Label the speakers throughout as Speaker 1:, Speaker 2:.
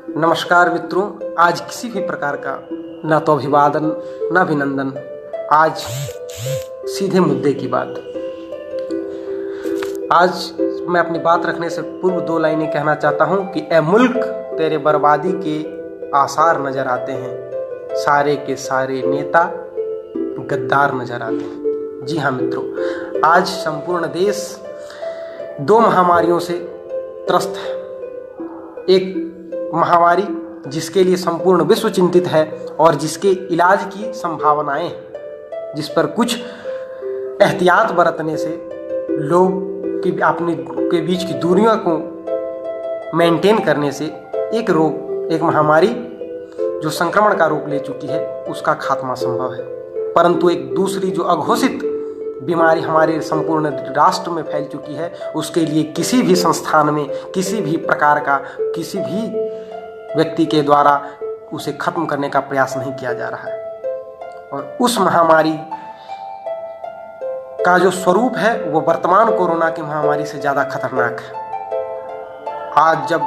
Speaker 1: नमस्कार मित्रों, आज किसी भी प्रकार का न तो अभिवादन न अभिनंदन, आज सीधे मुद्दे की बात। आज मैं अपनी बात रखने से पूर्व दो लाइनें कहना चाहता हूं कि ए मुल्क तेरे बर्बादी के आसार नजर आते हैं, सारे के सारे नेता गद्दार नजर आते हैं। जी हाँ मित्रों, आज संपूर्ण देश दो महामारियों से त्रस्त है। एक महामारी जिसके लिए संपूर्ण विश्व चिंतित है और जिसके इलाज की संभावनाएं हैं, जिस पर कुछ एहतियात बरतने से लोग की अपने के बीच की दूरियों को मेंटेन करने से एक रोग, एक महामारी जो संक्रमण का रूप ले चुकी है, उसका खात्मा संभव है। परंतु एक दूसरी जो अघोषित बीमारी हमारे संपूर्ण राष्ट्र में फैल चुकी है, उसके लिए किसी भी संस्थान में किसी भी प्रकार का किसी भी व्यक्ति के द्वारा उसे खत्म करने का प्रयास नहीं किया जा रहा है। और उस महामारी का जो स्वरूप है वो वर्तमान कोरोना की महामारी से ज़्यादा खतरनाक है। आज जब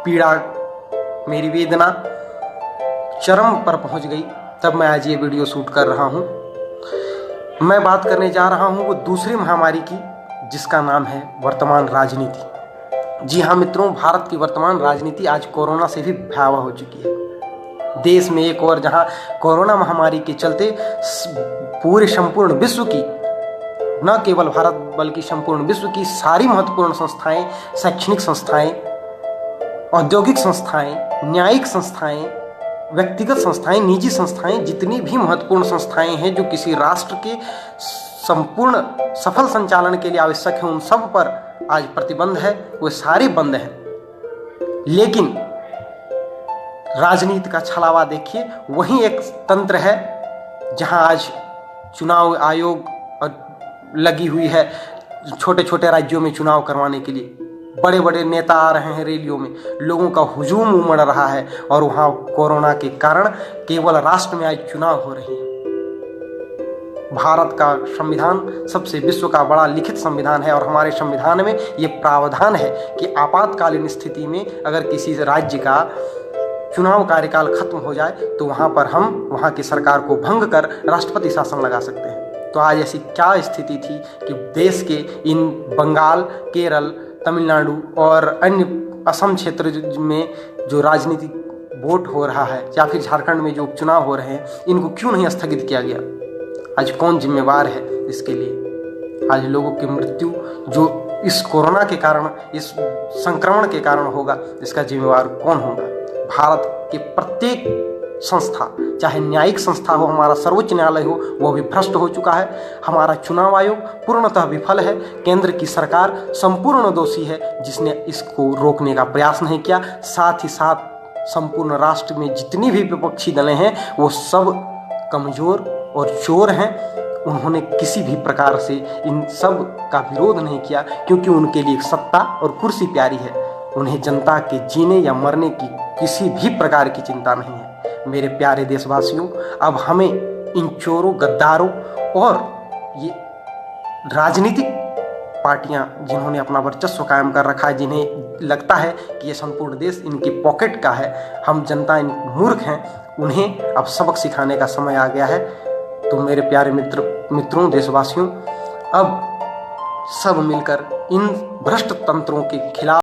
Speaker 1: पीड़ा, मेरी वेदना चरम पर पहुंच गई, तब मैं आज ये वीडियो शूट कर रहा हूं। मैं बात करने जा रहा हूं वो दूसरी महामारी की, जिसका नाम है वर्तमान राजनीति। जी हाँ मित्रों, भारत की वर्तमान राजनीति आज कोरोना से भी भयावह हो चुकी है। देश में एक और जहां कोरोना महामारी के चलते पूरे संपूर्ण विश्व की, न केवल भारत बल्कि संपूर्ण विश्व की सारी महत्वपूर्ण संस्थाएं, शैक्षणिक संस्थाएं, औद्योगिक संस्थाएं, न्यायिक संस्थाएं, व्यक्तिगत संस्थाएं, निजी संस्थाएं, जितनी भी महत्वपूर्ण संस्थाएं हैं जो किसी राष्ट्र के संपूर्ण सफल संचालन के लिए आवश्यक है, उन सब पर आज प्रतिबंध है, वो सारे बंद हैं। लेकिन राजनीति का छलावा देखिए, वही एक तंत्र है जहां आज चुनाव आयोग लगी हुई है छोटे छोटे राज्यों में चुनाव करवाने के लिए। बड़े बड़े नेता आ रहे हैं रैलियों में, लोगों का हुजूम उमड़ रहा है और वहां कोरोना के कारण केवल राष्ट्र में आज चुनाव हो रहे हैं। भारत का संविधान सबसे विश्व का बड़ा लिखित संविधान है और हमारे संविधान में ये प्रावधान है कि आपातकालीन स्थिति में अगर किसी राज्य का चुनाव कार्यकाल खत्म हो जाए तो वहां पर हम वहां की सरकार को भंग कर राष्ट्रपति शासन लगा सकते हैं। तो आज ऐसी क्या स्थिति थी कि देश के इन बंगाल, केरल, तमिलनाडु और अन्य असम क्षेत्र में जो राजनीतिक वोट हो रहा है या फिर झारखंड में जो उपचुनाव हो रहे हैं, इनको क्यों नहीं स्थगित किया गया? आज कौन जिम्मेवार है इसके लिए? आज लोगों की मृत्यु जो इस कोरोना के कारण, इस संक्रमण के कारण होगा, इसका जिम्मेवार कौन होगा? भारत के प्रत्येक संस्था, चाहे न्यायिक संस्था हो, हमारा सर्वोच्च न्यायालय हो, वो भी भ्रष्ट हो चुका है। हमारा चुनाव आयोग पूर्णतः विफल है। केंद्र की सरकार संपूर्ण दोषी है, जिसने इसको रोकने का प्रयास नहीं किया। साथ ही साथ संपूर्ण राष्ट्र में जितनी भी विपक्षी दलें हैं वो सब कमजोर और चोर हैं। उन्होंने किसी भी प्रकार से इन सब का विरोध नहीं किया, क्योंकि उनके लिए सत्ता और कुर्सी प्यारी है। उन्हें जनता के जीने या मरने की किसी भी प्रकार की चिंता नहीं है। मेरे प्यारे देशवासियों, अब हमें इन चोरों, गद्दारों और ये राजनीतिक पार्टियां जिन्होंने अपना वर्चस्व कायम कर रखा है, जिन्हें लगता है कि ये संपूर्ण देश इनकी पॉकेट का है, हम जनता इन मूर्ख हैं, उन्हें अब सबक सिखाने का समय आ गया है। तो मेरे प्यारे मित्रों, देशवासियों, अब सब मिलकर इन भ्रष्ट तंत्रों के खिलाफ